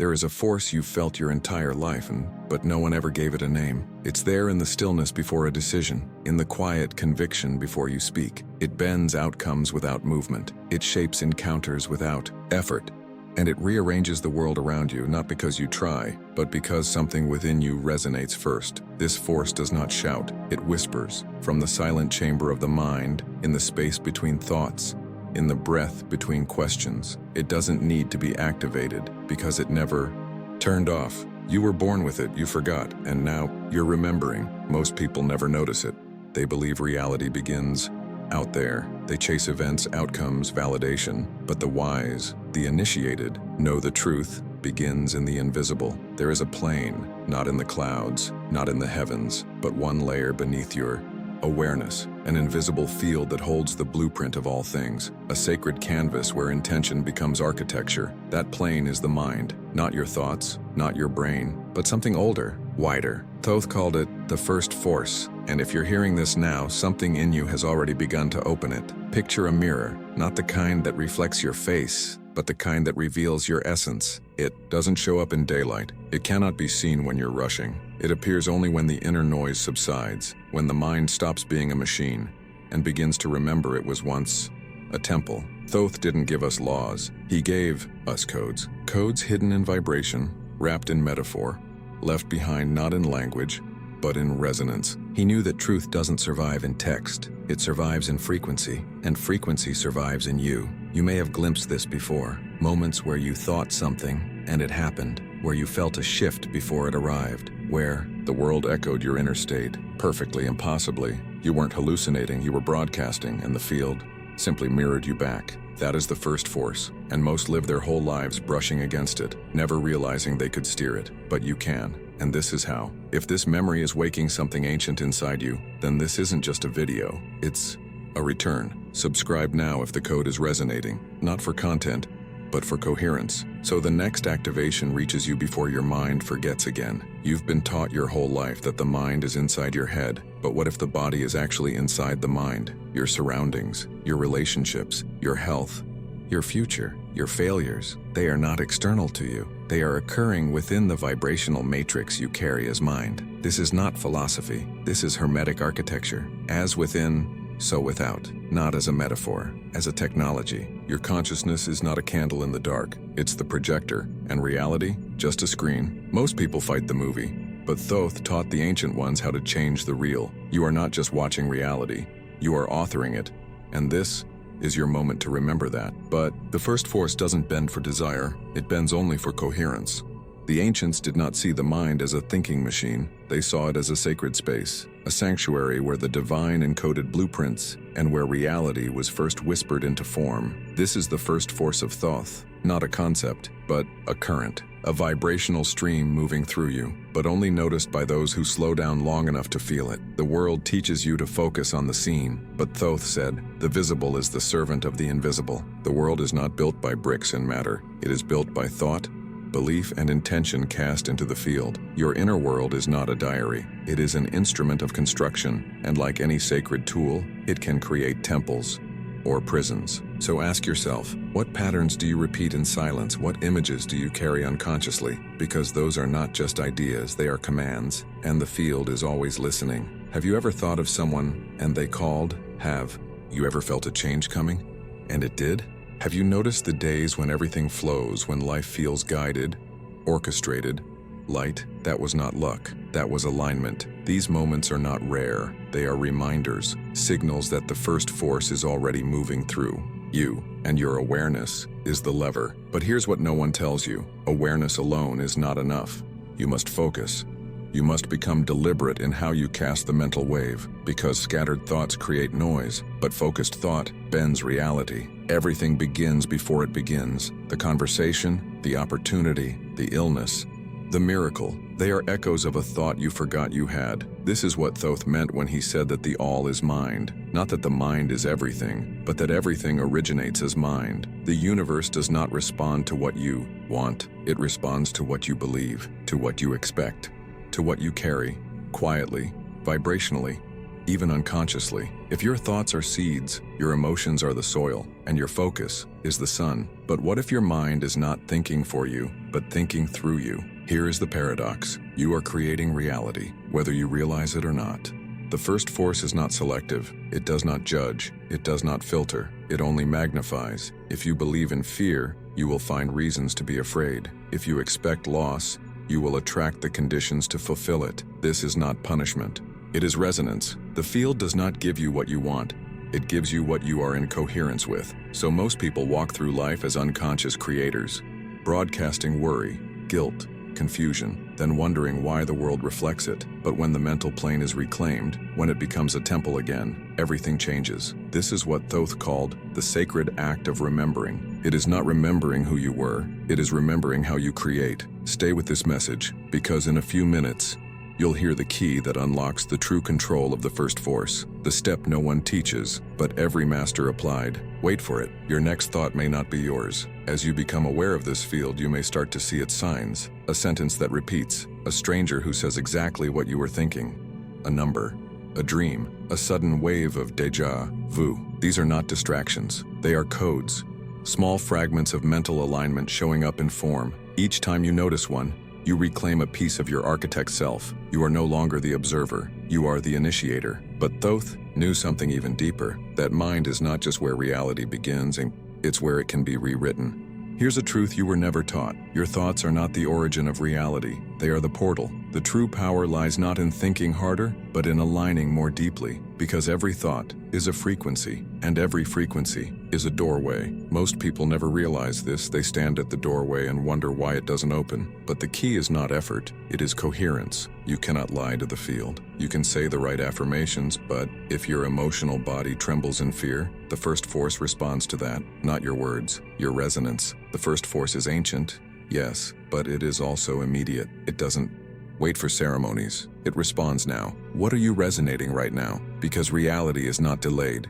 There is a force you've felt your entire life, but no one ever gave it a name. It's there in the stillness before a decision, in the quiet conviction before you speak. It bends outcomes without movement. It shapes encounters without effort. And it rearranges the world around you, not because you try, but because something within you resonates first. This force does not shout, it whispers, from the silent chamber of the mind, in the space between thoughts, in the breath between questions. It doesn't need to be activated, because it never turned off. You were born with it, you forgot, and now you're remembering. Most people never notice it. They believe reality begins out there. They chase events, outcomes, validation. But the wise, the initiated, know the truth begins in the invisible. There is a plane, not in the clouds, not in the heavens, but one layer beneath your awareness, an invisible field that holds the blueprint of all things, a sacred canvas where intention becomes architecture. That plane is the mind, not your thoughts, not your brain, but something older, wider. Thoth called it the first force, and if you're hearing this now, something in you has already begun to open it. Picture a mirror, not the kind that reflects your face, but the kind that reveals your essence. It doesn't show up in daylight. It cannot be seen when you're rushing. It appears only when the inner noise subsides, when the mind stops being a machine and begins to remember it was once a temple. Thoth didn't give us laws. He gave us codes. Codes hidden in vibration, wrapped in metaphor, left behind not in language, but in resonance. He knew that truth doesn't survive in text. It survives in frequency, and frequency survives in you. You may have glimpsed this before. Moments where you thought something, and it happened. Where you felt a shift before it arrived. Where the world echoed your inner state, perfectly and possibly. You weren't hallucinating, you were broadcasting, and the field simply mirrored you back. That is the first force, and most live their whole lives brushing against it, never realizing they could steer it. But you can, and this is how. If this memory is waking something ancient inside you, then this isn't just a video, it's a return. Subscribe now if the code is resonating, not for content, but for coherence. So the next activation reaches you before your mind forgets again. You've been taught your whole life that the mind is inside your head, but what if the body is actually inside the mind? Your surroundings, your relationships, your health, your future, your failures, they are not external to you. They are occurring within the vibrational matrix you carry as mind. This is not philosophy. This is hermetic architecture. As within, so without. Not as a metaphor, as a technology. Your consciousness is not a candle in the dark. It's the projector, and reality, just a screen. Most people fight the movie, but Thoth taught the ancient ones how to change the real. You are not just watching reality, you are authoring it, and this is your moment to remember that. But the first force doesn't bend for desire, it bends only for coherence. The ancients did not see the mind as a thinking machine. They saw it as a sacred space, a sanctuary where the divine encoded blueprints and where reality was first whispered into form. This is the first force of Thoth, not a concept, but a current, a vibrational stream moving through you, but only noticed by those who slow down long enough to feel it. The world teaches you to focus on the seen, but Thoth said, the visible is the servant of the invisible. The world is not built by bricks and matter. It is built by thought, belief, and intention cast into the field. Your inner world is not a diary. It is an instrument of construction, and like any sacred tool, it can create temples or prisons. So ask yourself, what patterns do you repeat in silence? What images do you carry unconsciously? Because those are not just ideas, they are commands, and the field is always listening. Have you ever thought of someone and they called? Have you ever felt a change coming? And it did? Have you noticed the days when everything flows, when life feels guided, orchestrated, light? That was not luck, that was alignment. These moments are not rare, they are reminders, signals that the first force is already moving through you, and your awareness is the lever. But here's what no one tells you, awareness alone is not enough. You must focus. You must become deliberate in how you cast the mental wave, because scattered thoughts create noise, but focused thought bends reality. Everything begins before it begins. The conversation, the opportunity, the illness, the miracle. They are echoes of a thought you forgot you had. This is what Thoth meant when he said that the all is mind. Not that the mind is everything, but that everything originates as mind. The universe does not respond to what you want. It responds to what you believe, to what you expect, to what you carry, quietly, vibrationally. even unconsciously. If your thoughts are seeds, your emotions are the soil, and your focus is the sun. But what if your mind is not thinking for you, but thinking through you? Here is the paradox. You are creating reality, whether you realize it or not. The first force is not selective. It does not judge. It does not filter. It only magnifies. If you believe in fear, you will find reasons to be afraid. If you expect loss, you will attract the conditions to fulfill it. This is not punishment. It is resonance. The field does not give you what you want. It gives you what you are in coherence with. So most people walk through life as unconscious creators, broadcasting worry, guilt, confusion, then wondering why the world reflects it. But when the mental plane is reclaimed, when it becomes a temple again, everything changes. This is what Thoth called the sacred act of remembering. It is not remembering who you were, it is remembering how you create. Stay with this message, because in a few minutes, you'll hear the key that unlocks the true control of the first force, the step no one teaches, but every master applied. Wait for it. Your next thought may not be yours. As you become aware of this field, you may start to see its signs. A sentence that repeats, a stranger who says exactly what you were thinking, a number, a dream, a sudden wave of déjà vu. These are not distractions. They are codes, small fragments of mental alignment showing up in form. Each time you notice one, you reclaim a piece of your architect self. You are no longer the observer, you are the initiator. But Thoth knew something even deeper, that mind is not just where reality begins, it's where it can be rewritten. Here's a truth you were never taught. Your thoughts are not the origin of reality, they are the portal. The true power lies not in thinking harder, but in aligning more deeply, because every thought is a frequency, and every frequency is a doorway. Most people never realize this. They stand at the doorway and wonder why it doesn't open. But the key is not effort, it is coherence. You cannot lie to the field. You can say the right affirmations, but if your emotional body trembles in fear, the first force responds to that, not your words, your resonance. The first force is ancient, yes, but it is also immediate. It doesn't wait for ceremonies. It responds now. What are you resonating right now? Because reality is not delayed.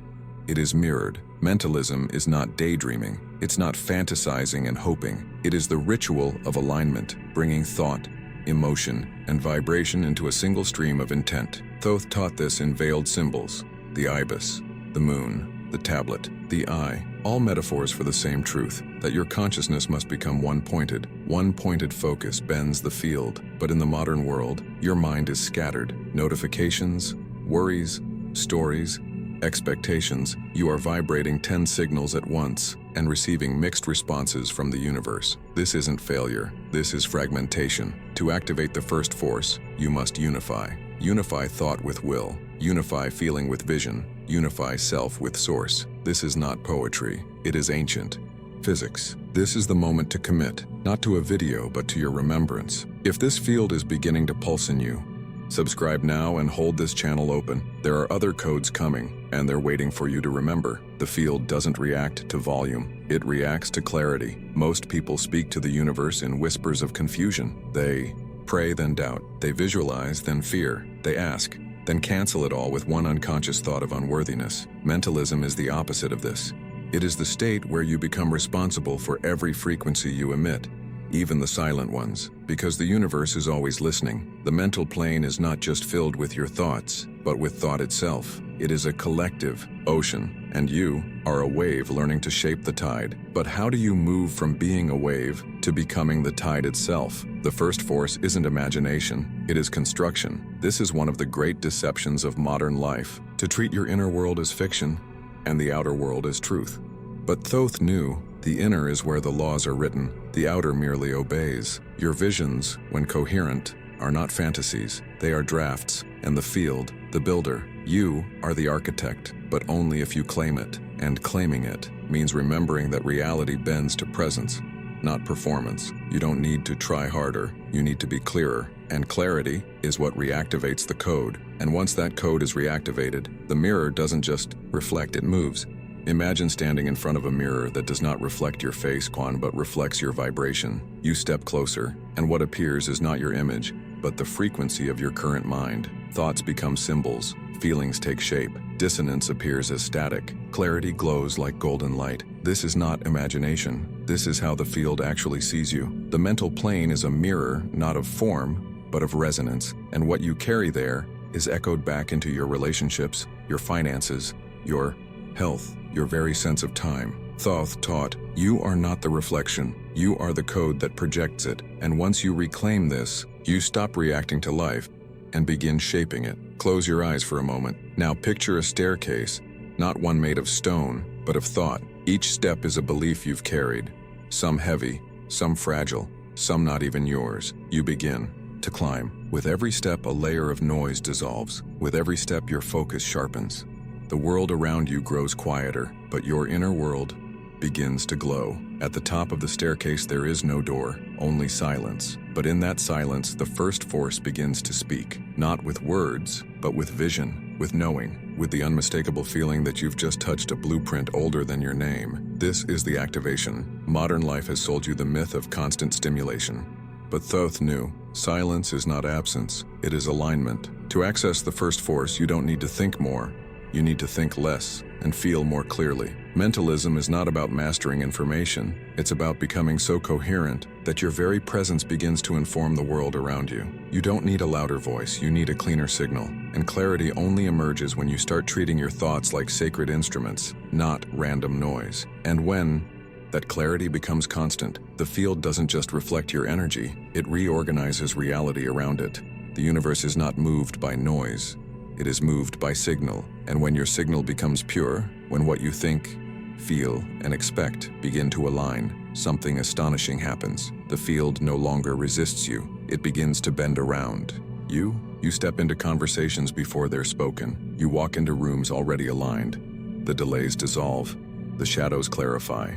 It is mirrored. Mentalism is not daydreaming. It's not fantasizing and hoping. It is the ritual of alignment, bringing thought, emotion, and vibration into a single stream of intent. Thoth taught this in veiled symbols: the ibis, the moon, the tablet, the eye, all metaphors for the same truth, that your consciousness must become one-pointed. One-pointed focus bends the field, but in the modern world, your mind is scattered. Notifications, worries, stories, expectations. You are vibrating 10 signals at once and receiving mixed responses from the universe. This isn't failure, this is fragmentation. To activate the first force, you must unify. Unify thought with will, unify feeling with vision, unify self with source. This is not poetry, it is ancient physics. This is the moment to commit, not to a video, but to your remembrance. If this field is beginning to pulse in you, subscribe now and hold this channel open. There are other codes coming, and they're waiting for you to remember. The field doesn't react to volume, it reacts to clarity. Most people speak to the universe in whispers of confusion. They pray, then doubt. They visualize, then fear. They ask, then cancel it all with one unconscious thought of unworthiness. Mentalism is the opposite of this. It is the state where you become responsible for every frequency you emit, even the silent ones, because the universe is always listening. The mental plane is not just filled with your thoughts, but with thought itself. It is a collective ocean, and you are a wave learning to shape the tide. But how do you move from being a wave to becoming the tide itself? The first force isn't imagination, it is construction. This is one of the great deceptions of modern life, to treat your inner world as fiction and the outer world as truth. But Thoth knew the inner is where the laws are written, the outer merely obeys. Your visions, when coherent, are not fantasies, they are drafts, and the field, the builder. You are the architect, but only if you claim it, and claiming it means remembering that reality bends to presence, not performance. You don't need to try harder, you need to be clearer, and clarity is what reactivates the code. And once that code is reactivated, the mirror doesn't just reflect, it moves. Imagine standing in front of a mirror that does not reflect your face, but reflects your vibration. You step closer, and what appears is not your image, but the frequency of your current mind. Thoughts become symbols, feelings take shape, dissonance appears as static, clarity glows like golden light. This is not imagination. This is how the field actually sees you. The mental plane is a mirror, not of form, but of resonance, and what you carry there is echoed back into your relationships, your finances, your health, your very sense of time. Thoth taught, you are not the reflection, you are the code that projects it, and once you reclaim this, you stop reacting to life and begin shaping it. Close your eyes for a moment. Now picture a staircase, not one made of stone, but of thought. Each step is a belief you've carried, some heavy, some fragile, some not even yours. You begin to climb. With every step, a layer of noise dissolves. With every step, your focus sharpens. The world around you grows quieter, but your inner world begins to glow. At the top of the staircase, there is no door, only silence. But in that silence, the first force begins to speak, not with words, but with vision, with knowing, with the unmistakable feeling that you've just touched a blueprint older than your name. This is the activation. Modern life has sold you the myth of constant stimulation. But Thoth knew, silence is not absence, it is alignment. To access the first force, you don't need to think more. You need to think less and feel more clearly. Mentalism is not about mastering information. It's about becoming so coherent that your very presence begins to inform the world around you. You don't need a louder voice, you need a cleaner signal. And clarity only emerges when you start treating your thoughts like sacred instruments, not random noise. And when that clarity becomes constant, the field doesn't just reflect your energy, it reorganizes reality around it. The universe is not moved by noise. It is moved by signal, and when your signal becomes pure, when what you think, feel, and expect begin to align, something astonishing happens. The field no longer resists you, it begins to bend around. You step into conversations before they're spoken. You walk into rooms already aligned. The delays dissolve, the shadows clarify,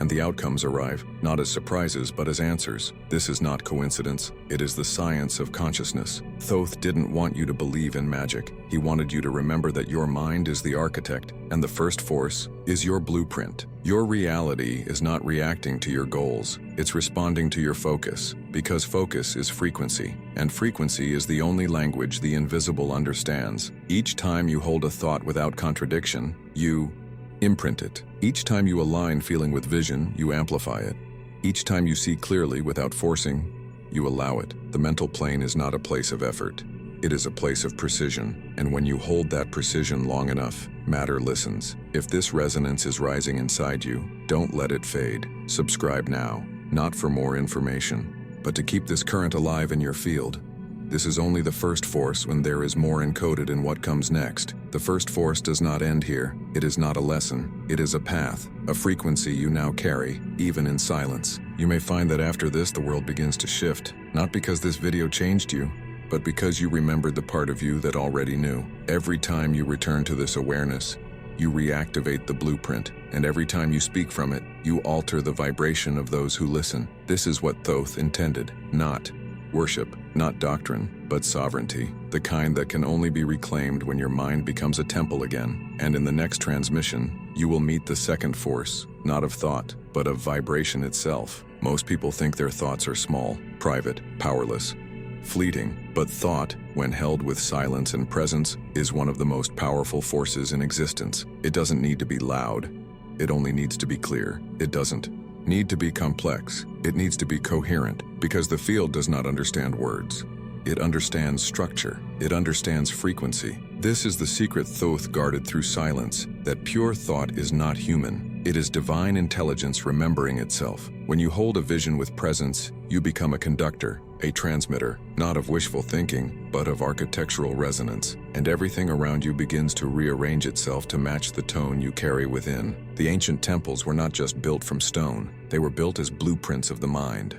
and the outcomes arrive, not as surprises but as answers. This is not coincidence, it is the science of consciousness. Thoth didn't want you to believe in magic. He wanted you to remember that your mind is the architect, and the first force is your blueprint. Your reality is not reacting to your goals, it's responding to your focus, because focus is frequency, and frequency is the only language the invisible understands. Each time you hold a thought without contradiction, you imprint it. Each time you align feeling with vision, you amplify it. Each time you see clearly without forcing, you allow it. The mental plane is not a place of effort. It is a place of precision. And when you hold that precision long enough, matter listens. If this resonance is rising inside you, don't let it fade. Subscribe now, not for more information, but to keep this current alive in your field. This is only the first force when there is more encoded in what comes next. The first force does not end here. It is not a lesson. It is a path, a frequency you now carry, even in silence. You may find that after this, the world begins to shift, not because this video changed you, but because you remembered the part of you that already knew. Every time you return to this awareness, you reactivate the blueprint, and every time you speak from it, you alter the vibration of those who listen. This is what Thoth intended, not worship, not doctrine, but sovereignty, the kind that can only be reclaimed when your mind becomes a temple again. And in the next transmission, you will meet the second force, not of thought, but of vibration itself. Most people think their thoughts are small, private, powerless, fleeting, but thought, when held with silence and presence, is one of the most powerful forces in existence. It doesn't need to be loud, it only needs to be clear. It doesn't need to be complex, it needs to be coherent, because the field does not understand words. It understands structure, it understands frequency. This is the secret Thoth guarded through silence, that pure thought is not human. It is divine intelligence remembering itself. When you hold a vision with presence, you become a conductor, a transmitter, not of wishful thinking, but of architectural resonance, and everything around you begins to rearrange itself to match the tone you carry within. The ancient temples were not just built from stone, they were built as blueprints of the mind.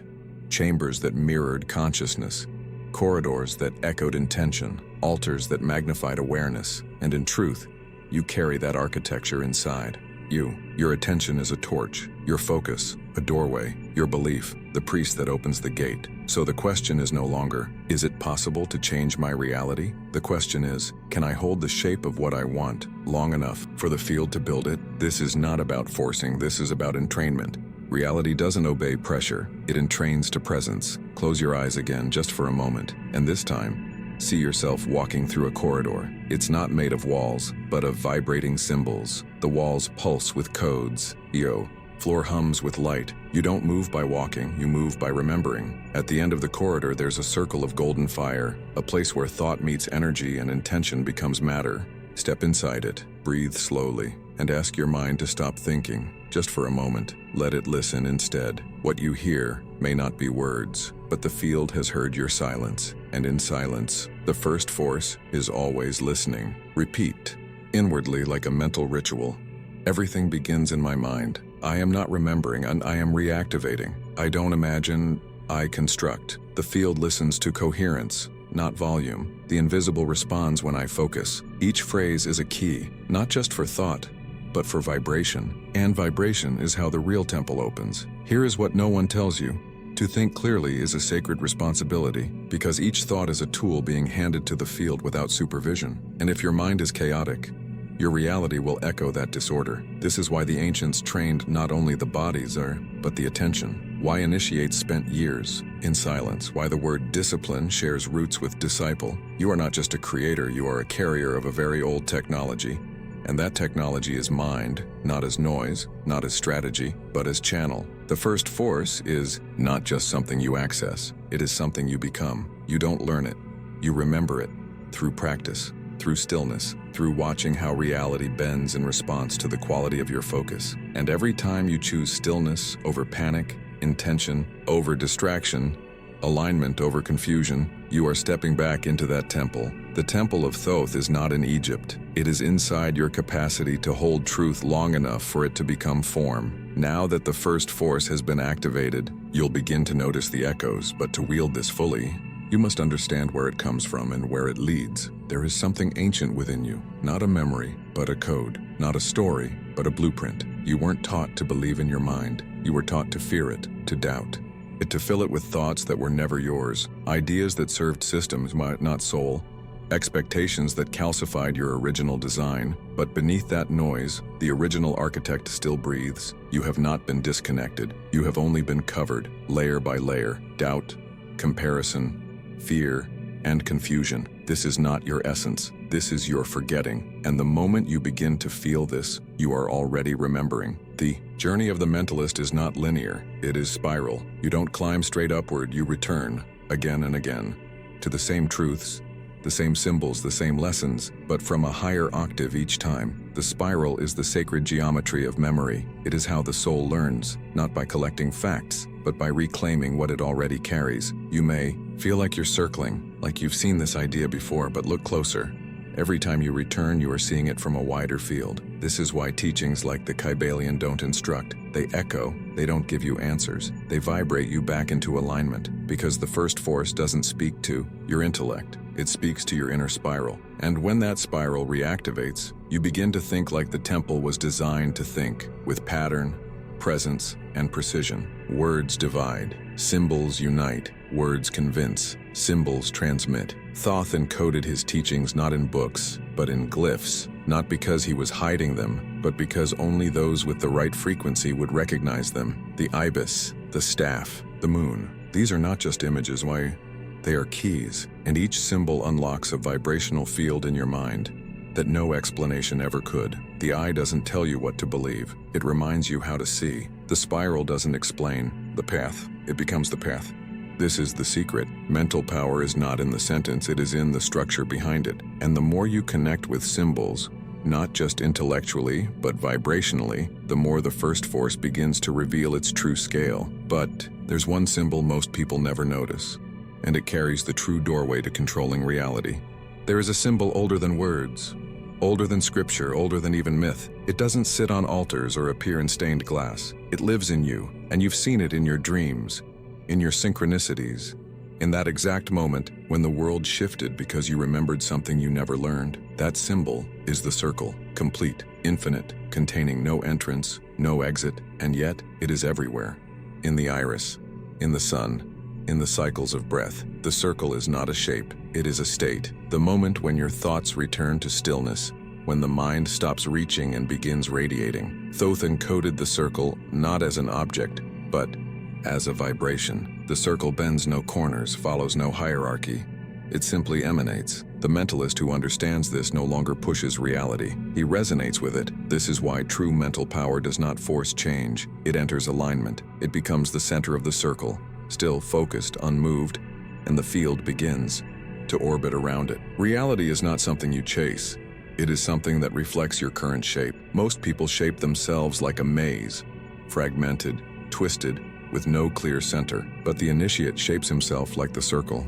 Chambers that mirrored consciousness, corridors that echoed intention, altars that magnified awareness, and in truth, you carry that architecture inside. Your attention is a torch, your focus, a doorway, your belief, the priest that opens the gate. So the question is no longer, is it possible to change my reality? The question is, can I hold the shape of what I want long enough for the field to build it? This is not about forcing, this is about entrainment. Reality doesn't obey pressure, it entrains to presence. Close your eyes again just for a moment, and this time, see yourself walking through a corridor. It's not made of walls, but of vibrating symbols. The walls pulse with codes. Floor hums with light. You don't move by walking, you move by remembering. At the end of the corridor, there's a circle of golden fire, a place where thought meets energy and intention becomes matter. Step inside it, breathe slowly, and ask your mind to stop thinking. Just for a moment, let it listen instead. What you hear may not be words, but the field has heard your silence. And in silence, the first force is always listening. Repeat, inwardly like a mental ritual. Everything begins in my mind. I am not remembering, and I am reactivating. I don't imagine, I construct. The field listens to coherence, not volume. The invisible responds when I focus. Each phrase is a key, not just for thought, but for vibration. And vibration is how the real temple opens. Here is what no one tells you. To think clearly is a sacred responsibility, because each thought is a tool being handed to the field without supervision. And if your mind is chaotic, your reality will echo that disorder. This is why the ancients trained not only the bodies, but the attention. Why initiates spent years in silence. Why the word discipline shares roots with disciple. You are not just a creator, you are a carrier of a very old technology. And that technology is mind, not as noise, not as strategy, but as channel. The first force is not just something you access, it is something you become. You don't learn it, you remember it through practice, through stillness, through watching how reality bends in response to the quality of your focus. And every time you choose stillness over panic, intention over distraction, alignment over confusion, you are stepping back into that temple. The temple of Thoth is not in Egypt. It is inside your capacity to hold truth long enough for it to become form. Now that the first force has been activated, you'll begin to notice the echoes, but to wield this fully, you must understand where it comes from and where it leads. There is something ancient within you, not a memory, but a code, not a story, but a blueprint. You weren't taught to believe in your mind. You were taught to fear it, to doubt it, to fill it with thoughts that were never yours, ideas that served systems, not soul, expectations that calcified your original design. But beneath that noise, the original architect still breathes. You have not been disconnected. You have only been covered, layer by layer. Doubt, comparison, fear, and confusion. This is not your essence. This is your forgetting. And the moment you begin to feel this, you are already remembering. The journey of the mentalist is not linear. It is spiral. You don't climb straight upward, you return, again and again, to the same truths, the same symbols, the same lessons, but from a higher octave each time. The spiral is the sacred geometry of memory. It is how the soul learns, not by collecting facts, but by reclaiming what it already carries. You may feel like you're circling, like you've seen this idea before, but look closer. Every time you return, you are seeing it from a wider field. This is why teachings like the Kybalion don't instruct. They echo, they don't give you answers. They vibrate you back into alignment, because the first force doesn't speak to your intellect. It speaks to your inner spiral. And when that spiral reactivates, you begin to think like the temple was designed to think, with pattern, presence, and precision. Words divide, symbols unite, words convince, symbols transmit. Thoth encoded his teachings not in books, but in glyphs, not because he was hiding them, but because only those with the right frequency would recognize them. The ibis, the staff, the moon. These are not just images, why? They are keys, and each symbol unlocks a vibrational field in your mind that no explanation ever could. The eye doesn't tell you what to believe, it reminds you how to see. The spiral doesn't explain the path, it becomes the path. This is the secret. Mental power is not in the sentence, it is in the structure behind it. And the more you connect with symbols, not just intellectually, but vibrationally, the more the first force begins to reveal its true scale. But there's one symbol most people never notice, and it carries the true doorway to controlling reality. There is a symbol older than words, older than scripture, older than even myth. It doesn't sit on altars or appear in stained glass. It lives in you, and you've seen it in your dreams, in your synchronicities, in that exact moment when the world shifted because you remembered something you never learned. That symbol is the circle, complete, infinite, containing no entrance, no exit, and yet it is everywhere. In the iris, in the sun, in the cycles of breath. The circle is not a shape, it is a state. The moment when your thoughts return to stillness, when the mind stops reaching and begins radiating. Thoth encoded the circle not as an object, but as a vibration. The circle bends no corners, follows no hierarchy. It simply emanates. The mentalist who understands this no longer pushes reality. He resonates with it. This is why true mental power does not force change. It enters alignment. It becomes the center of the circle, still focused, unmoved, and the field begins to orbit around it. Reality is not something you chase. It is something that reflects your current shape. Most people shape themselves like a maze, fragmented, twisted, with no clear center. But the initiate shapes himself like the circle,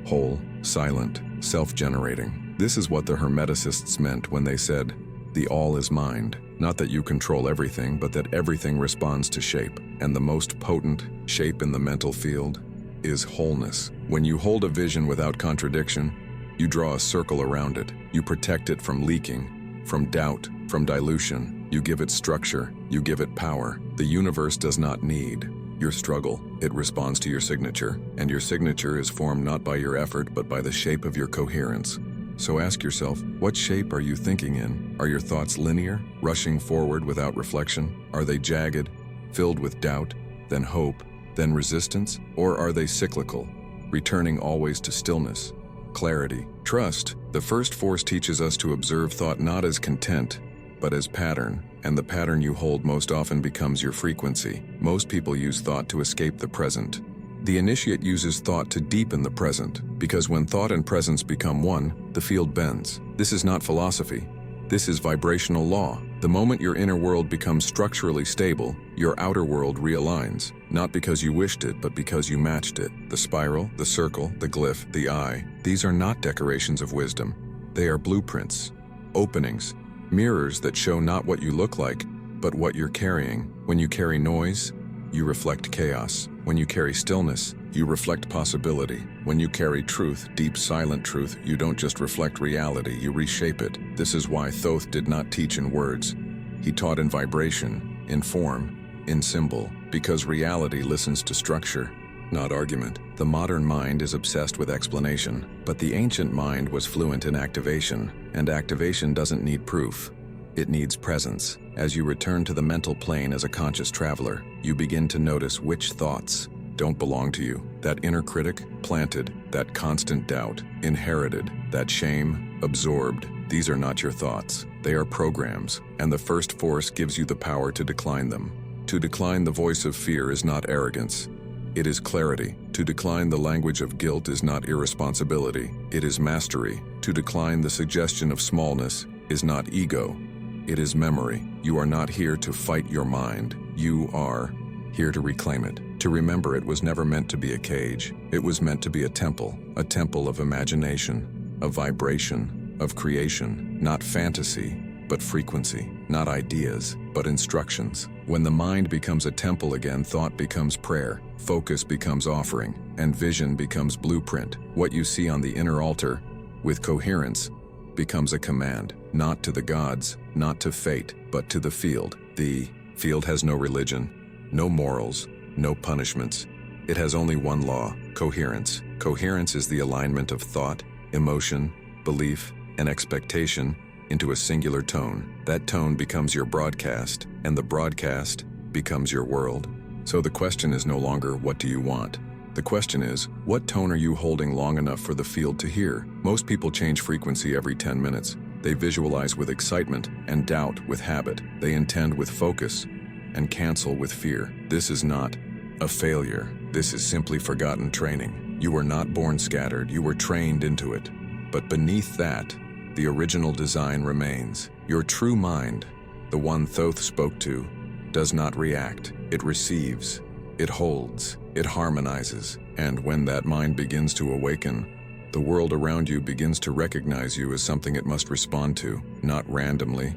whole, silent, self-generating. This is what the Hermeticists meant when they said, the all is mind. Not that you control everything, but that everything responds to shape. And the most potent shape in the mental field is wholeness. When you hold a vision without contradiction, you draw a circle around it. You protect it from leaking, from doubt, from dilution. You give it structure. You give it power. The universe does not need your struggle. It responds to your signature, and your signature is formed not by your effort, but by the shape of your coherence. So ask yourself, what shape are you thinking in? Are your thoughts linear, rushing forward without reflection? Are they jagged, filled with doubt, then hope, then resistance? Or are they cyclical, returning always to stillness, clarity, trust? The first force teaches us to observe thought not as content, but as pattern, and the pattern you hold most often becomes your frequency. Most people use thought to escape the present. The initiate uses thought to deepen the present, because when thought and presence become one, the field bends. This is not philosophy. This is vibrational law. The moment your inner world becomes structurally stable, your outer world realigns, not because you wished it, but because you matched it. The spiral, the circle, the glyph, the eye, these are not decorations of wisdom. They are blueprints, openings, mirrors that show not what you look like, but what you're carrying. When you carry noise, you reflect chaos. When you carry stillness, you reflect possibility. When you carry truth, deep silent truth, you don't just reflect reality, you reshape it. This is why Thoth did not teach in words. He taught in vibration, in form, in symbol, because reality listens to structure, not argument. The modern mind is obsessed with explanation, but the ancient mind was fluent in activation, and activation doesn't need proof. It needs presence. As you return to the mental plane as a conscious traveler, you begin to notice which thoughts don't belong to you. That inner critic, planted, that constant doubt, inherited, that shame, absorbed. These are not your thoughts. They are programs, and the first force gives you the power to decline them. To decline the voice of fear is not arrogance. It is clarity. To decline the language of guilt is not irresponsibility. It is mastery. To decline the suggestion of smallness is not ego. It is memory. You are not here to fight your mind. You are here to reclaim it. To remember it was never meant to be a cage. It was meant to be a temple of imagination, of vibration, of creation, not fantasy, but frequency, not ideas, but instructions. When the mind becomes a temple again, thought becomes prayer, focus becomes offering, and vision becomes blueprint. What you see on the inner altar, with coherence, becomes a command, not to the gods, not to fate, but to the field. The field has no religion, no morals, no punishments. It has only one law, coherence. Coherence is the alignment of thought, emotion, belief, and expectation into a singular tone. That tone becomes your broadcast, and the broadcast becomes your world. So the question is no longer, what do you want? The question is, what tone are you holding long enough for the field to hear? Most people change frequency every 10 minutes. They visualize with excitement and doubt with habit. They intend with focus and cancel with fear. This is not a failure. This is simply forgotten training. You were not born scattered. You were trained into it. But beneath that, the original design remains. Your true mind, the one Thoth spoke to, does not react. It receives. It holds. It harmonizes. And when that mind begins to awaken, the world around you begins to recognize you as something it must respond to, not randomly,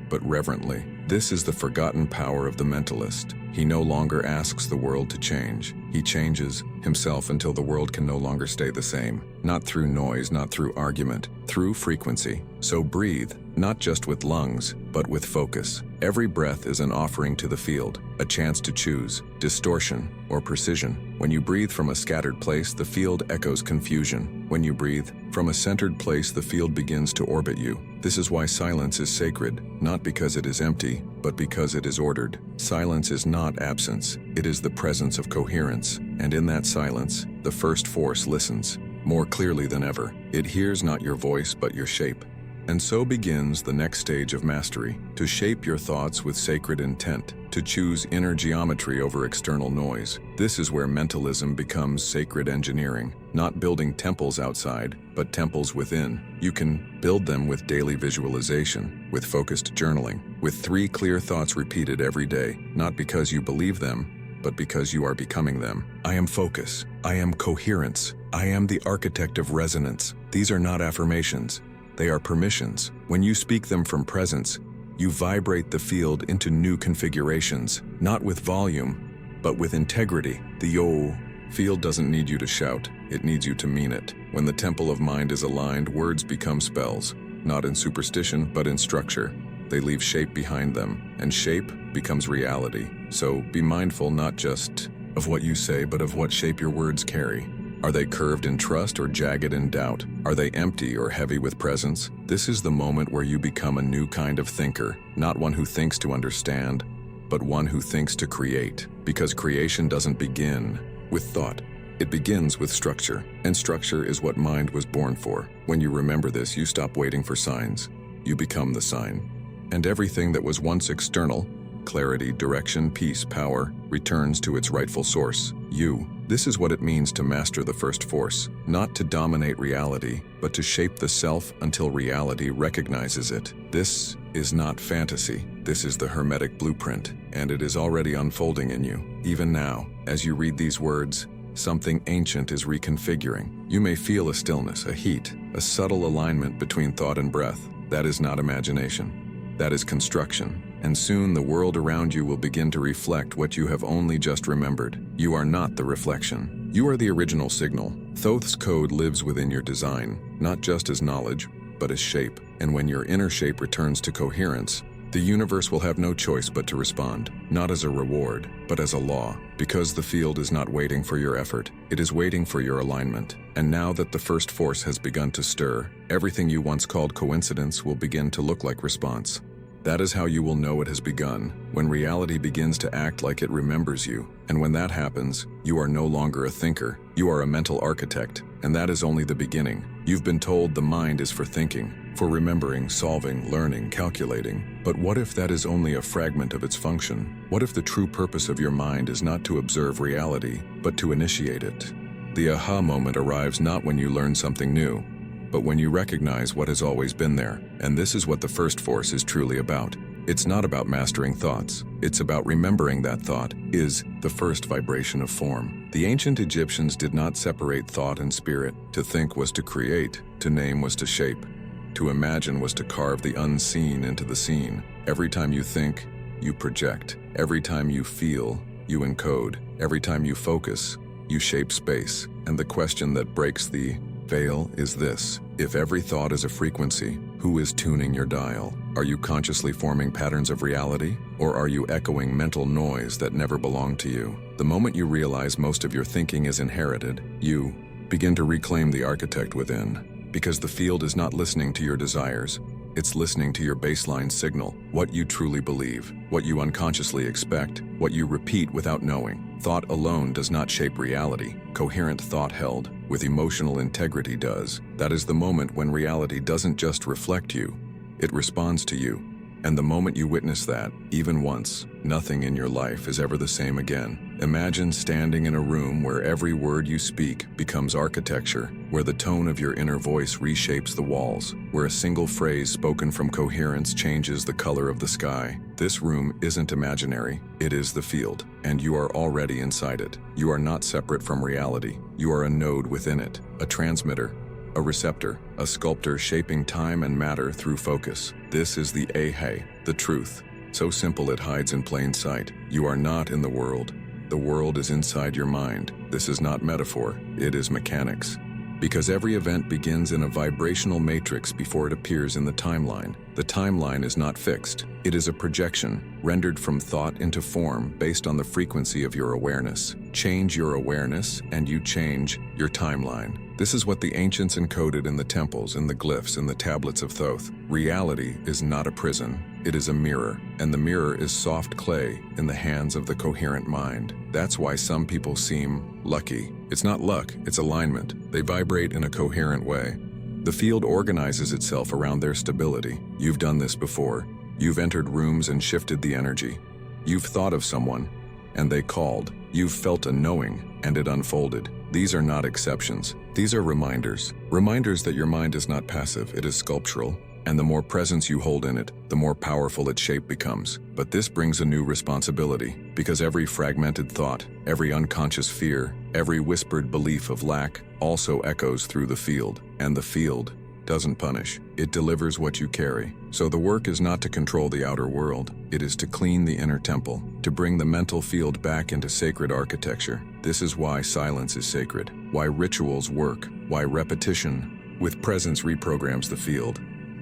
but reverently. This is the forgotten power of the mentalist. He no longer asks the world to change. He changes himself until the world can no longer stay the same. Not through noise, not through argument, through frequency. So breathe, not just with lungs, but with focus. Every breath is an offering to the field, a chance to choose distortion or precision. When you breathe from a scattered place, the field echoes confusion. When you breathe from a centered place, the field begins to orbit you. This is why silence is sacred, not because it is empty, but because it is ordered. Silence is not absence. It is the presence of coherence. And in that silence, the first force listens. more clearly than ever. It hears not your voice, but your shape. And so begins the next stage of mastery, to shape your thoughts with sacred intent, to choose inner geometry over external noise. This is where mentalism becomes sacred engineering, not building temples outside, but temples within. You can build them with daily visualization, with focused journaling, with 3 clear thoughts repeated every day, not because you believe them, but because you are becoming them. I am focus. I am coherence. I am the architect of resonance. These are not affirmations. They are permissions. When you speak them from presence, you vibrate the field into new configurations, not with volume, but with integrity. The yo field doesn't need you to shout, it needs you to mean it. When the temple of mind is aligned, words become spells, not in superstition, but in structure. They leave shape behind them, and shape becomes reality. So be mindful not just of what you say, but of what shape your words carry. Are they curved in trust or jagged in doubt? Are they empty or heavy with presence? This is the moment where you become a new kind of thinker, not one who thinks to understand, but one who thinks to create. Because creation doesn't begin with thought. It begins with structure, and structure is what mind was born for. When you remember this, you stop waiting for signs. You become the sign. And everything that was once external, clarity, direction, peace, power, returns to its rightful source, you. This is what it means to master the first force, not to dominate reality, but to shape the self until reality recognizes it. This is not fantasy. This is the Hermetic blueprint, and it is already unfolding in you. Even now, as you read these words, something ancient is reconfiguring. You may feel a stillness, a heat, a subtle alignment between thought and breath. That is not imagination. That is construction. And soon the world around you will begin to reflect what you have only just remembered. You are not the reflection. You are the original signal. Thoth's code lives within your design, not just as knowledge, but as shape. And when your inner shape returns to coherence, the universe will have no choice but to respond, not as a reward, but as a law. Because the field is not waiting for your effort, it is waiting for your alignment. And now that the first force has begun to stir, everything you once called coincidence will begin to look like response. That is how you will know it has begun, when reality begins to act like it remembers you. And when that happens, you are no longer a thinker, you are a mental architect, and that is only the beginning. You've been told the mind is for thinking, for remembering, solving, learning, calculating. But what if that is only a fragment of its function? What if the true purpose of your mind is not to observe reality, but to initiate it? The aha moment arrives not when you learn something new, but when you recognize what has always been there. And this is what the first force is truly about. It's not about mastering thoughts. It's about remembering that thought is the first vibration of form. The ancient Egyptians did not separate thought and spirit. To think was to create, to name was to shape, to imagine was to carve the unseen into the seen. Every time you think, you project. Every time you feel, you encode. Every time you focus, you shape space. And the question that breaks the veil is this: if every thought is a frequency, who is tuning your dial? Are you consciously forming patterns of reality, or are you echoing mental noise that never belonged to you? The moment you realize most of your thinking is inherited, you begin to reclaim the architect within, because the field is not listening to your desires. It's listening to your baseline signal, what you truly believe, what you unconsciously expect, what you repeat without knowing. Thought alone does not shape reality. Coherent thought held with emotional integrity does. That is the moment when reality doesn't just reflect you, it responds to you. And the moment you witness that, even once, nothing in your life is ever the same again. Imagine standing in a room where every word you speak becomes architecture, where the tone of your inner voice reshapes the walls, where a single phrase spoken from coherence changes the color of the sky. This room isn't imaginary, it is the field, and you are already inside it. You are not separate from reality. You are a node within it, a transmitter, a receptor, a sculptor shaping time and matter through focus. This is the Ahai, the truth. So simple it hides in plain sight. You are not in the world. The world is inside your mind. This is not metaphor, it is mechanics. Because every event begins in a vibrational matrix before it appears in the timeline. The timeline is not fixed. It is a projection, rendered from thought into form based on the frequency of your awareness. Change your awareness, and you change your timeline. This is what the ancients encoded in the temples, in the glyphs, in the tablets of Thoth. Reality is not a prison. It is a mirror, and the mirror is soft clay in the hands of the coherent mind. That's why some people seem lucky. It's not luck, it's alignment. They vibrate in a coherent way. The field organizes itself around their stability. You've done this before. You've entered rooms and shifted the energy. You've thought of someone, and they called. You've felt a knowing, and it unfolded. These are not exceptions. These are reminders. Reminders that your mind is not passive, it is sculptural. And the more presence you hold in it, the more powerful its shape becomes. But this brings a new responsibility, because every fragmented thought, every unconscious fear, every whispered belief of lack also echoes through the field. And the field doesn't punish, it delivers what you carry. So the work is not to control the outer world, it is to clean the inner temple, to bring the mental field back into sacred architecture. This is why silence is sacred, why rituals work, why repetition with presence reprograms the field.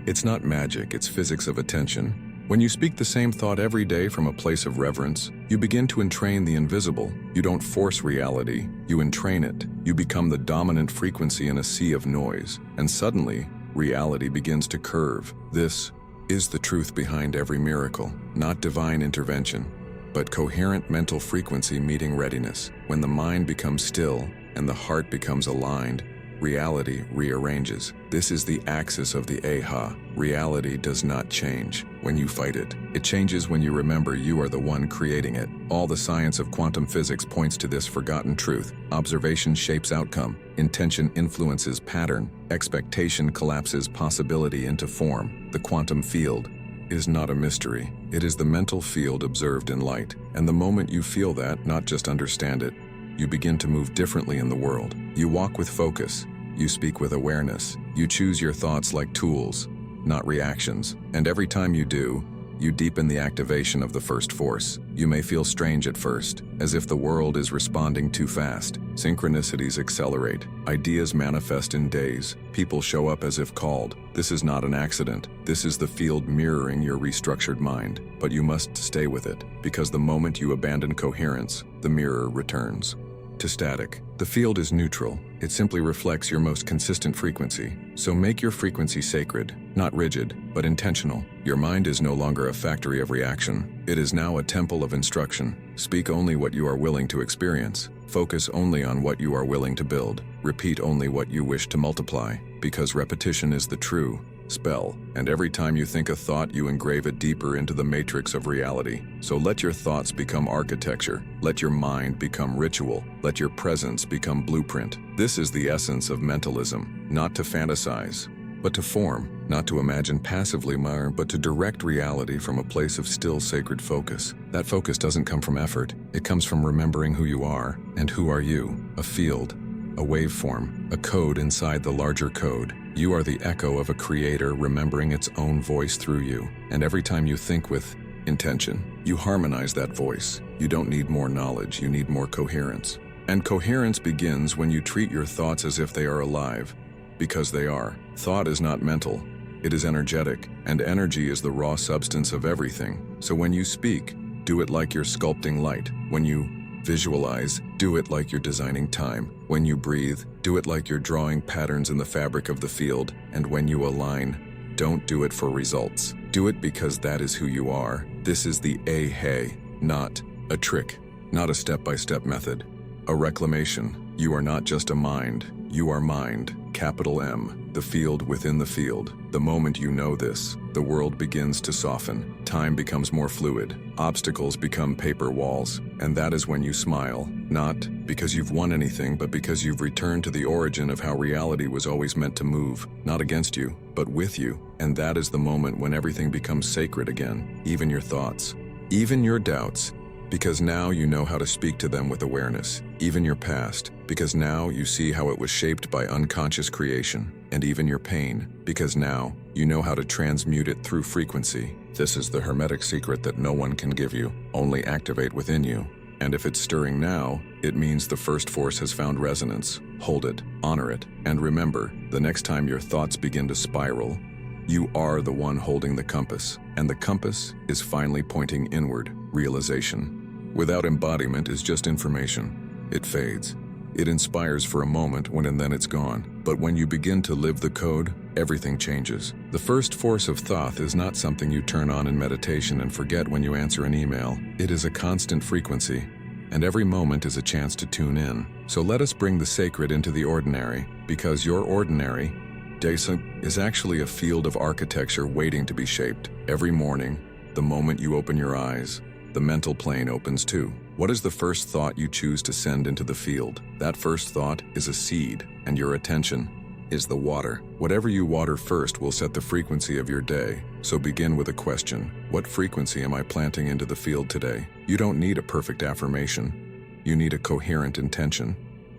It's not magic, it's physics of attention. When you speak the same thought every day from a place of reverence, you begin to entrain the invisible. You don't force reality, you entrain it. You become the dominant frequency in a sea of noise, and suddenly, reality begins to curve. This is the truth behind every miracle, not divine intervention, but coherent mental frequency meeting readiness. When the mind becomes still and the heart becomes aligned, reality rearranges. This is the axis of the Aha. Reality does not change when you fight it. It changes when you remember you are the one creating it. All the science of quantum physics points to this forgotten truth. Observation shapes outcome. Intention influences pattern. Expectation collapses possibility into form. The quantum field is not a mystery. It is the mental field observed in light. And the moment you feel that, not just understand it, you begin to move differently in the world. You walk with focus. You speak with awareness. You choose your thoughts like tools, not reactions. And every time you do, you deepen the activation of the first force. You may feel strange at first, as if the world is responding too fast. Synchronicities accelerate. Ideas manifest in days. People show up as if called. This is not an accident. This is the field mirroring your restructured mind. But you must stay with it, because the moment you abandon coherence, the mirror returns to static. The field is neutral. It simply reflects your most consistent frequency. So make your frequency sacred, not rigid, but intentional. Your mind is no longer a factory of reaction. It is now a temple of instruction. Speak only what you are willing to experience. Focus only on what you are willing to build. Repeat only what you wish to multiply, because repetition is the true spell, and every time you think a thought, you engrave it deeper into the matrix of reality. So let your thoughts become architecture. Let your mind become ritual. Let your presence become blueprint. This is the essence of mentalism, not to fantasize, but to form, not to imagine passively, but to direct reality from a place of still sacred focus. That focus doesn't come from effort. It comes from remembering who you are. And who are you? A field, a waveform, a code inside the larger code. You are the echo of a creator remembering its own voice through you. And every time you think with intention, you harmonize that voice. You don't need more knowledge, you need more coherence. And coherence begins when you treat your thoughts as if they are alive, because they are. Thought is not mental, it is energetic, and energy is the raw substance of everything. So when you speak, do it like you're sculpting light. When you visualize, do it like you're designing time. When you breathe, do it like you're drawing patterns in the fabric of the field. And when you align, don't do it for results. Do it because that is who you are. This is the Aha, not a trick, not a step-by-step method. A reclamation. You are not just a mind, you are mind, capital M, the field within the field. The moment you know this, the world begins to soften. Time becomes more fluid. Obstacles become paper walls. And that is when you smile, not because you've won anything, but because you've returned to the origin of how reality was always meant to move, not against you, but with you. And that is the moment when everything becomes sacred again, even your thoughts, even your doubts, because now you know how to speak to them with awareness. Even your past, because now you see how it was shaped by unconscious creation. And even your pain, because now you know how to transmute it through frequency. This is the hermetic secret that no one can give you, only activate within you. And if it's stirring now, it means the first force has found resonance. Hold it, honor it, and remember, the next time your thoughts begin to spiral, you are the one holding the compass, and the compass is finally pointing inward. Realization without embodiment is just information. It fades. It inspires for a moment and then it's gone. But when you begin to live the code, everything changes. The first force of Thoth is not something you turn on in meditation and forget when you answer an email. It is a constant frequency, and every moment is a chance to tune in. So let us bring the sacred into the ordinary, because your ordinary day is actually a field of architecture waiting to be shaped. Every morning, the moment you open your eyes, the mental plane opens too. What is the first thought you choose to send into the field? That first thought is a seed, and your attention is the water. Whatever you water first will set the frequency of your day. So begin with a question. What frequency am I planting into the field today? You don't need a perfect affirmation. You need a coherent intention.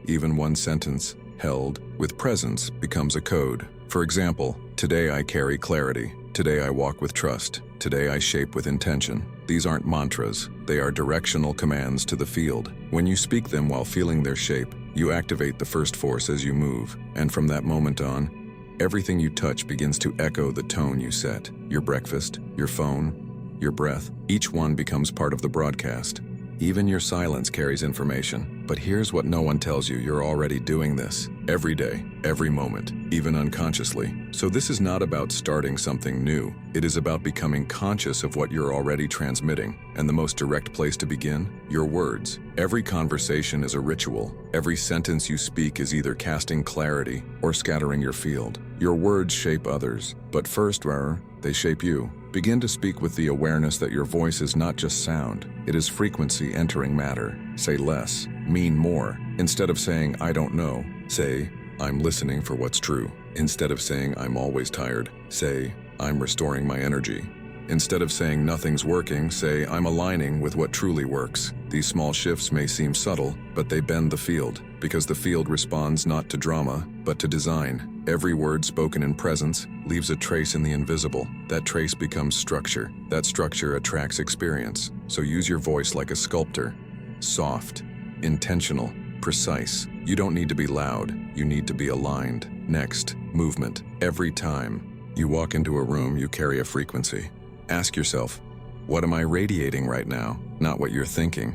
Even one sentence, held with presence, becomes a code. For example, today I carry clarity. Today I walk with trust. Today I shape with intention. These aren't mantras. They are directional commands to the field. When you speak them while feeling their shape, you activate the first force as you move. And from that moment on, everything you touch begins to echo the tone you set. Your breakfast, your phone, your breath, each one becomes part of the broadcast. Even your silence carries information. But here's what no one tells you: you're already doing this. Every day, every moment, even unconsciously. So this is not about starting something new. It is about becoming conscious of what you're already transmitting. And the most direct place to begin? Your words. Every conversation is a ritual. Every sentence you speak is either casting clarity or scattering your field. Your words shape others, but first, they shape you. Begin to speak with the awareness that your voice is not just sound. It is frequency entering matter. Say less, mean more. Instead of saying, I don't know, say, I'm listening for what's true. Instead of saying, I'm always tired, say, I'm restoring my energy. Instead of saying nothing's working, say, I'm aligning with what truly works. These small shifts may seem subtle, but they bend the field, because the field responds not to drama, but to design. Every word spoken in presence leaves a trace in the invisible. That trace becomes structure. That structure attracts experience. So use your voice like a sculptor. Soft, intentional, precise. You don't need to be loud. You need to be aligned. Next, movement. Every time you walk into a room, you carry a frequency. Ask yourself, what am I radiating right now? Not what you're thinking,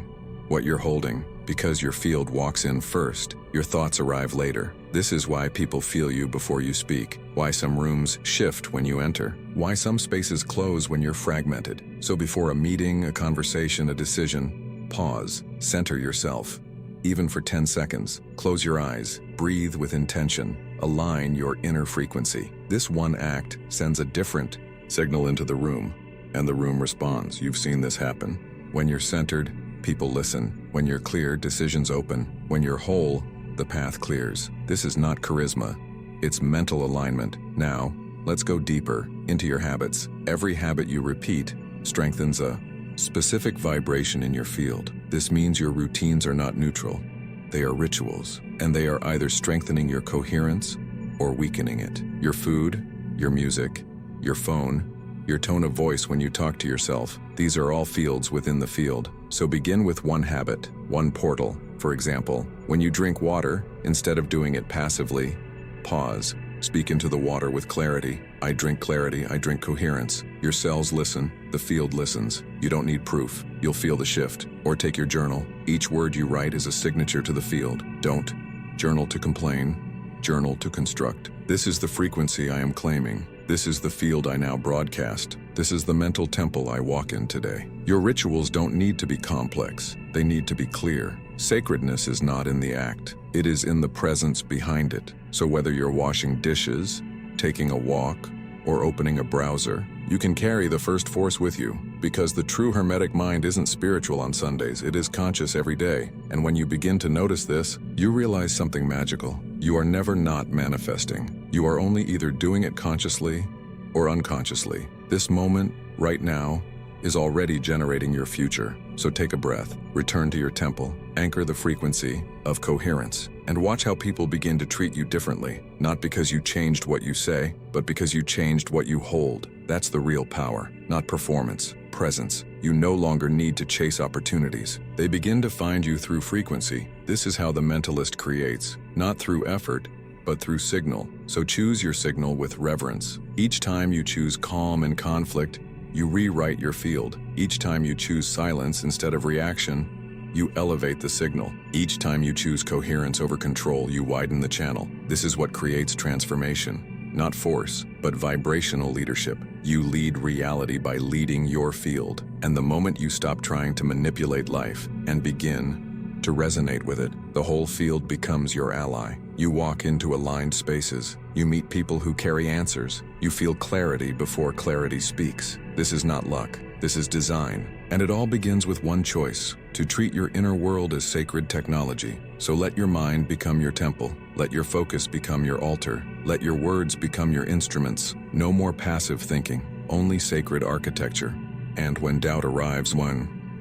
what you're holding. Because your field walks in first, your thoughts arrive later. This is why people feel you before you speak, why some rooms shift when you enter, why some spaces close when you're fragmented. So before a meeting, a conversation, a decision, pause, center yourself. Even for 10 seconds, close your eyes, breathe with intention, align your inner frequency. This one act sends a different signal into the room, and the room responds. You've seen this happen. When you're centered, people listen. When you're clear, decisions open. When you're whole, the path clears. This is not charisma. It's mental alignment. Now, let's go deeper into your habits. Every habit you repeat strengthens a specific vibration in your field. This means your routines are not neutral. They are rituals, and they are either strengthening your coherence or weakening it. Your food, your music, your phone, your tone of voice when you talk to yourself, these are all fields within the field. So begin with one habit, one portal. For example, when you drink water, instead of doing it passively, pause. Speak into the water with clarity. I drink clarity, I drink coherence. Your cells listen, the field listens. You don't need proof, you'll feel the shift. Or take your journal. Each word you write is a signature to the field. Don't journal to complain, journal to construct. This is the frequency I am claiming. This is the field I now broadcast. This is the mental temple I walk in today. Your rituals don't need to be complex. They need to be clear. Sacredness is not in the act. It is in the presence behind it. So whether you're washing dishes, taking a walk, or opening a browser, you can carry the first force with you. Because the true Hermetic mind isn't spiritual on Sundays, it is conscious every day. And when you begin to notice this, you realize something magical. You are never not manifesting. You are only either doing it consciously or unconsciously. This moment, right now, is already generating your future. So take a breath, return to your temple, anchor the frequency of coherence, and watch how people begin to treat you differently. Not because you changed what you say, but because you changed what you hold. That's the real power, not performance, presence. You no longer need to chase opportunities. They begin to find you through frequency. This is how the mentalist creates, not through effort, but through signal. So choose your signal with reverence. Each time you choose calm in conflict, you rewrite your field. Each time you choose silence instead of reaction, you elevate the signal. Each time you choose coherence over control, you widen the channel. This is what creates transformation. not force, but vibrational leadership. You lead reality by leading your field. And the moment you stop trying to manipulate life and begin to resonate with it, the whole field becomes your ally. You walk into aligned spaces. You meet people who carry answers. You feel clarity before clarity speaks. This is not luck. This is design. And it all begins with one choice: to treat your inner world as sacred technology. So let your mind become your temple. Let your focus become your altar. Let your words become your instruments. No more passive thinking, only sacred architecture. And when doubt arrives,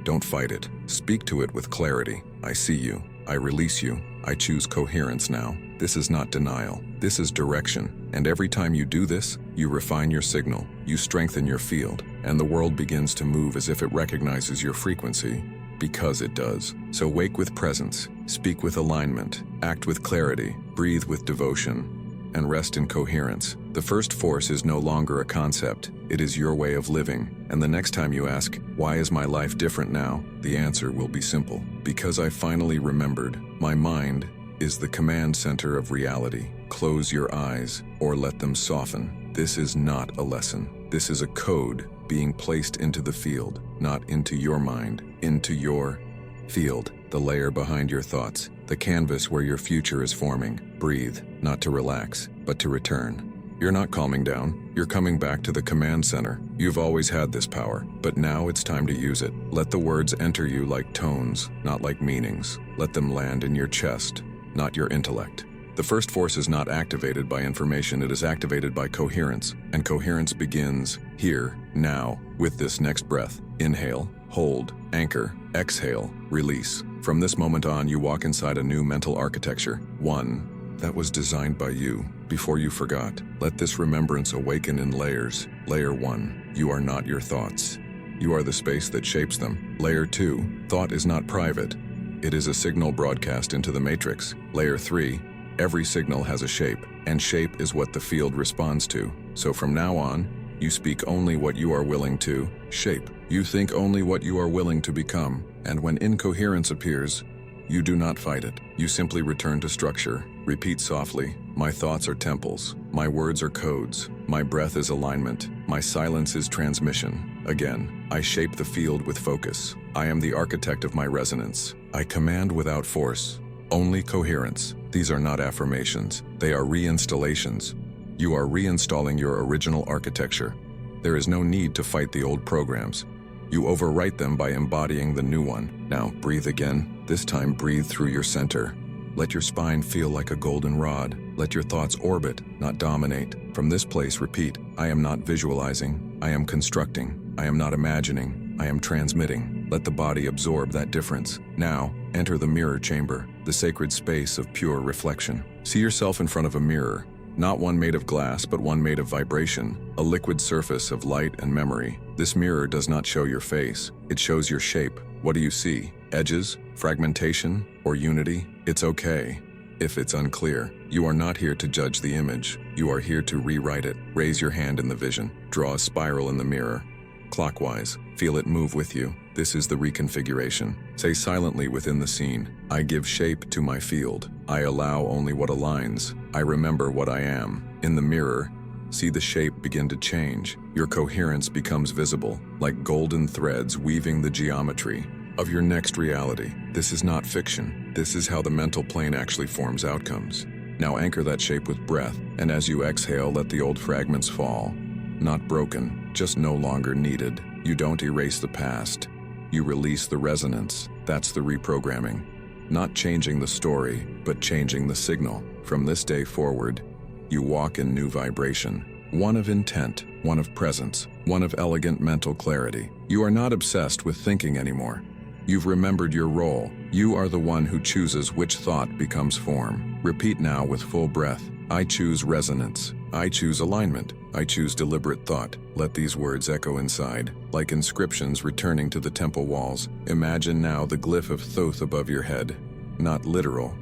don't fight it. Speak to it with clarity. I see you. I release you. I choose coherence now. This is not denial. This is direction. And every time you do this, you refine your signal. You strengthen your field. And the world begins to move as if it recognizes your frequency, because it does. So wake with presence. Speak with alignment. Act with clarity. Breathe with devotion. And rest in coherence. The first force is no longer a concept. It is your way of living. And the next time you ask, why is my life different now? The answer will be simple. Because I finally remembered. My mind is the command center of reality. Close your eyes or let them soften. This is not a lesson. This is a code being placed into the field, not into your mind, into your field, the layer behind your thoughts, the canvas where your future is forming. Breathe, not to relax, but to return. You're not calming down. You're coming back to the command center. You've always had this power, but now it's time to use it. Let the words enter you like tones, not like meanings. Let them land in your chest, not your intellect. The first force is not activated by information, it is activated by coherence. And coherence begins here, now, with this next breath. Inhale, hold, anchor, exhale, release. From this moment on, you walk inside a new mental architecture. One that was designed by you before you forgot. Let this remembrance awaken in layers. Layer 1, you are not your thoughts. You are the space that shapes them. Layer 2, thought is not private. It is a signal broadcast into the matrix. Layer 3, every signal has a shape, and shape is what the field responds to. So from now on, you speak only what you are willing to shape. You think only what you are willing to become. And when incoherence appears, you do not fight it. You simply return to structure. Repeat softly, my thoughts are temples. My words are codes. My breath is alignment. My silence is transmission. Again, I shape the field with focus. I am the architect of my resonance. I command without force. Only coherence. These are not affirmations. They are reinstallations. You are reinstalling your original architecture. There is no need to fight the old programs. You overwrite them by embodying the new one. Now, breathe again. This time, breathe through your center. Let your spine feel like a golden rod. Let your thoughts orbit, not dominate. From this place, repeat, I am not visualizing. I am constructing. I am not imagining. I am transmitting. Let the body absorb that difference. Now, enter the mirror chamber, the sacred space of pure reflection. See yourself in front of a mirror. Not one made of glass, but one made of vibration, a liquid surface of light and memory. This mirror does not show your face. It shows your shape. What do you see? Edges? Fragmentation? Or unity? It's okay if it's unclear. You are not here to judge the image. You are here to rewrite it. Raise your hand in the vision. Draw a spiral in the mirror. Clockwise. Feel it move with you. This is the reconfiguration. Say silently within the scene, I give shape to my field. I allow only what aligns. I remember what I am. In the mirror, see the shape begin to change. Your coherence becomes visible, like golden threads weaving the geometry of your next reality. This is not fiction. This is how the mental plane actually forms outcomes. Now anchor that shape with breath, and as you exhale, let the old fragments fall. Not broken, just no longer needed. You don't erase the past. You release the resonance. That's the reprogramming. Not changing the story, but changing the signal. From this day forward, you walk in new vibration. One of intent, one of presence, one of elegant mental clarity. You are not obsessed with thinking anymore. You've remembered your role. You are the one who chooses which thought becomes form. Repeat now with full breath. I choose resonance. I choose alignment. I choose deliberate thought. Let these words echo inside, like inscriptions returning to the temple walls. Imagine now the glyph of Thoth above your head. Not literal,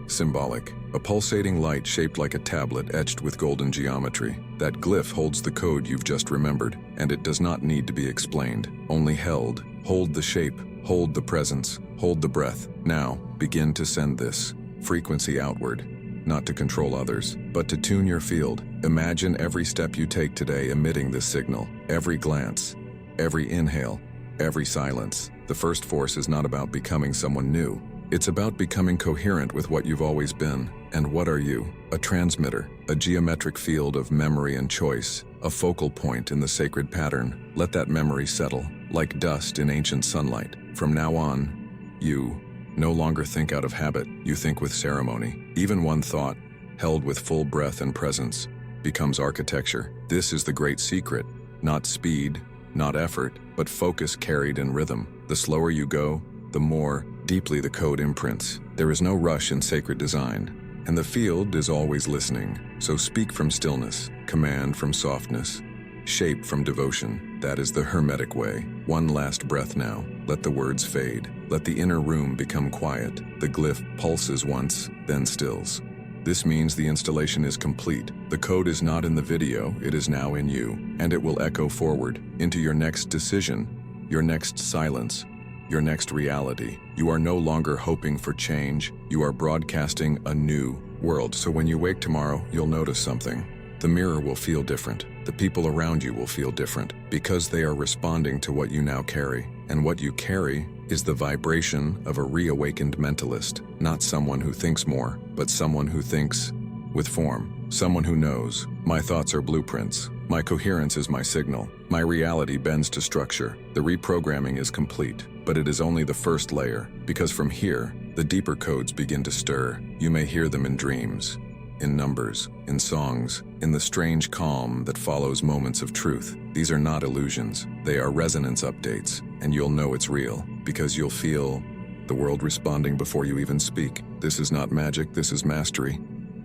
symbolic. A pulsating light shaped like a tablet etched with golden geometry. That glyph holds the code you've just remembered, and it does not need to be explained, only held. Hold the shape, hold the presence, hold the breath. Now, begin to send this frequency outward. not to control others, but to tune your field. Imagine every step you take today emitting this signal, every glance, every inhale, every silence. The first force is not about becoming someone new. It's about becoming coherent with what you've always been. And what are you? A transmitter, a geometric field of memory and choice, a focal point in the sacred pattern. Let that memory settle, like dust in ancient sunlight. From now on, you no longer think out of habit, you think with ceremony. Even one thought, held with full breath and presence, becomes architecture. This is the great secret. Not speed, not effort, but focus carried in rhythm. The slower you go, the more deeply the code imprints. There is no rush in sacred design, and the field is always listening. So speak from stillness, command from softness, shape from devotion. That is the Hermetic way. One last breath now. Let the words fade. Let the inner room become quiet. The glyph pulses once, then stills. This means the installation is complete. The code is not in the video, it is now in you, and it will echo forward into your next decision, your next silence, your next reality. You are no longer hoping for change, you are broadcasting a new world. So when you wake tomorrow, you'll notice something. The mirror will feel different. The people around you will feel different because they are responding to what you now carry. And what you carry is the vibration of a reawakened mentalist, not someone who thinks more, but someone who thinks with form. Someone who knows, my thoughts are blueprints. My coherence is my signal. My reality bends to structure. The reprogramming is complete, but it is only the first layer, because from here, the deeper codes begin to stir. You may hear them in dreams, in numbers, in songs, in the strange calm that follows moments of truth. These are not illusions. They are resonance updates, and you'll know it's real, because you'll feel the world responding before you even speak. This is not magic, this is mastery,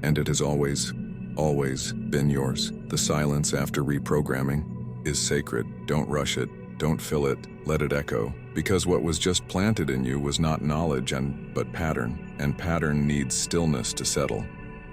and it has always been yours. The silence after reprogramming is sacred. Don't rush it, don't fill it, let it echo, because what was just planted in you was not knowledge but pattern, and pattern needs stillness to settle,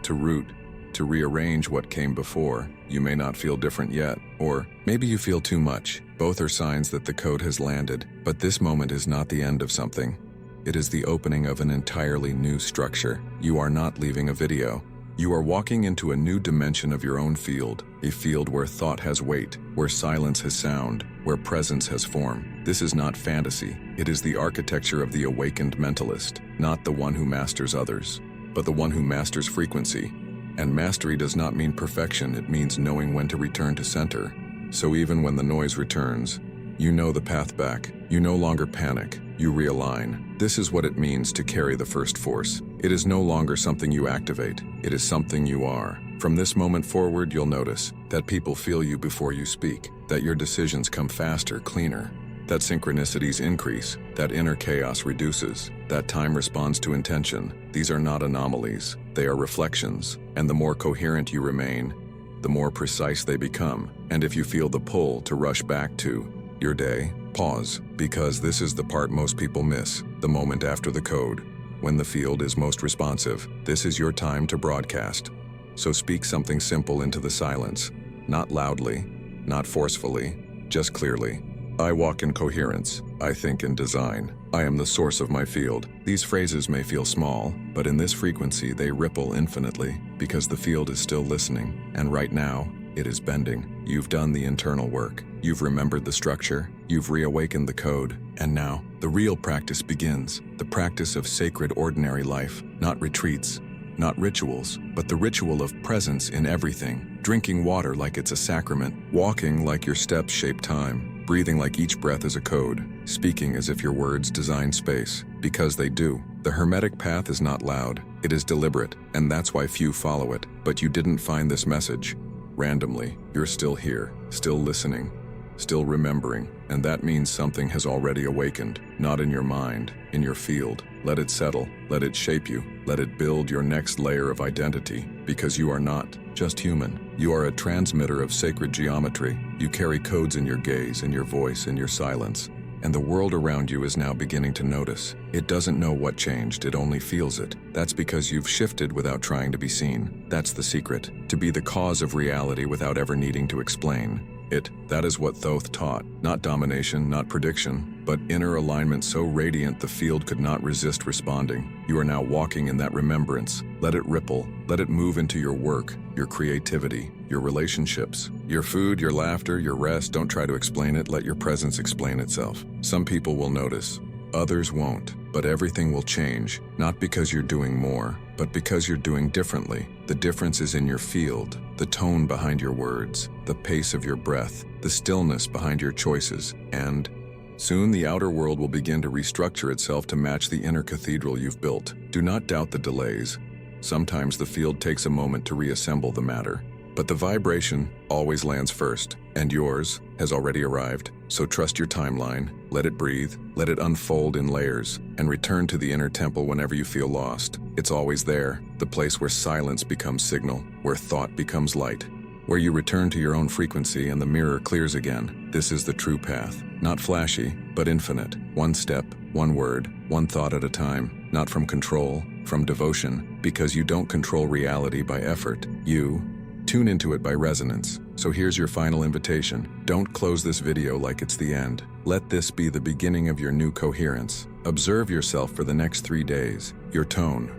to root, to rearrange what came before. You may not feel different yet, or maybe you feel too much. Both are signs that the code has landed, but this moment is not the end of something. It is the opening of an entirely new structure. You are not leaving a video. You are walking into a new dimension of your own field, a field where thought has weight, where silence has sound, where presence has form. This is not fantasy. It is the architecture of the awakened mentalist, not the one who masters others, but the one who masters frequency. And mastery does not mean perfection, it means knowing when to return to center. So even when the noise returns, you know the path back. You no longer panic, you realign. This is what it means to carry the first force. It is no longer something you activate, it is something you are. From this moment forward, you'll notice that people feel you before you speak, that your decisions come faster, cleaner, that synchronicities increase, that inner chaos reduces, that time responds to intention. These are not anomalies, they are reflections, and the more coherent you remain, the more precise they become. And if you feel the pull to rush back to your day, pause, because this is the part most people miss, the moment after the code, when the field is most responsive. This is your time to broadcast. So speak something simple into the silence, not loudly, not forcefully, just clearly. I walk in coherence. I think in design. I am the source of my field. These phrases may feel small, but in this frequency they ripple infinitely, because the field is still listening, and right now, it is bending. You've done the internal work. You've remembered the structure. You've reawakened the code. And now, the real practice begins. The practice of sacred ordinary life. Not retreats, not rituals, but the ritual of presence in everything. Drinking water like it's a sacrament. Walking like your steps shape time. Breathing like each breath is a code. Speaking as if your words design space. Because they do. The Hermetic path is not loud. It is deliberate, and that's why few follow it. But you didn't find this message randomly. You're still here, still listening, still remembering, and that means something has already awakened, not in your mind, in your field. Let it settle, let it shape you, let it build your next layer of identity, because you are not just human. You are a transmitter of sacred geometry. You carry codes in your gaze, in your voice, in your silence, and the world around you is now beginning to notice. It doesn't know what changed, it only feels it. That's because you've shifted without trying to be seen. That's the secret, to be the cause of reality without ever needing to explain. That is what Thoth taught. Not domination, not prediction, but inner alignment so radiant the field could not resist responding. You are now walking in that remembrance. Let it ripple. Let it move into your work, your creativity, your relationships, your food, your laughter, your rest. Don't try to explain it. Let your presence explain itself. Some people will notice. Others won't, but everything will change, not because you're doing more, but because you're doing differently. The difference is in your field, the tone behind your words, the pace of your breath, the stillness behind your choices, and soon the outer world will begin to restructure itself to match the inner cathedral you've built. Do not doubt the delays. Sometimes the field takes a moment to reassemble the matter, but the vibration always lands first, and yours has already arrived. So trust your timeline, let it breathe, let it unfold in layers, and return to the inner temple whenever you feel lost. It's always there, the place where silence becomes signal, where thought becomes light, where you return to your own frequency and the mirror clears again. This is the true path, not flashy, but infinite. One step, one word, one thought at a time, not from control, from devotion, because you don't control reality by effort. You tune into it by resonance. So here's your final invitation. Don't close this video like it's the end. Let this be the beginning of your new coherence. Observe yourself for the next 3 days. Your tone,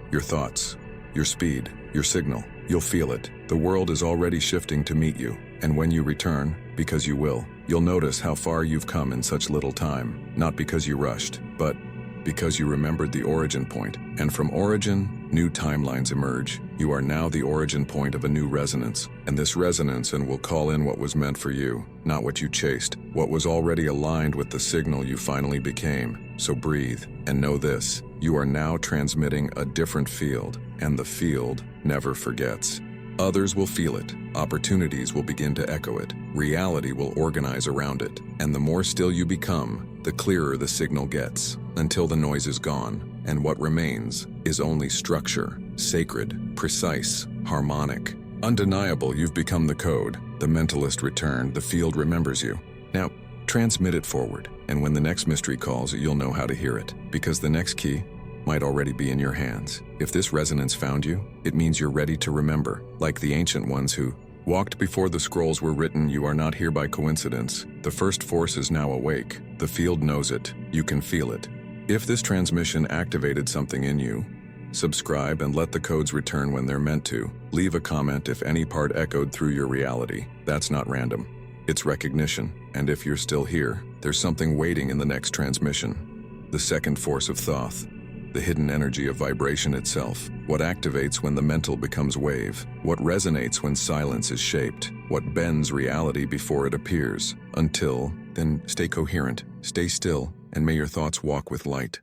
your thoughts, your speed, your signal. You'll feel it. The world is already shifting to meet you. And when you return, because you will, you'll notice how far you've come in such little time. Not because you rushed, but because you remembered the origin point. And from origin, new timelines emerge. You are now the origin point of a new resonance. And this resonance will call in what was meant for you, not what you chased, what was already aligned with the signal you finally became. So breathe and know this. You are now transmitting a different field, and the field never forgets. Others will feel it. Opportunities will begin to echo it. Reality will organize around it. And the more still you become, the clearer the signal gets, until the noise is gone, and what remains is only structure, sacred, precise, harmonic. Undeniable, you've become the code. The mentalist returned, the field remembers you. Now, transmit it forward, and when the next mystery calls, you'll know how to hear it, because the next key might already be in your hands. If this resonance found you, it means you're ready to remember, like the ancient ones who walked before the scrolls were written. You are not here by coincidence. The first force is now awake. The field knows it. You can feel it. If this transmission activated something in you, subscribe and let the codes return when they're meant to. Leave a comment if any part echoed through your reality. That's not random. It's recognition. And if you're still here, there's something waiting in the next transmission. The second force of Thoth. The hidden energy of vibration itself. What activates when the mental becomes wave. What resonates when silence is shaped. What bends reality before it appears. Until then, stay coherent, stay still, and may your thoughts walk with light.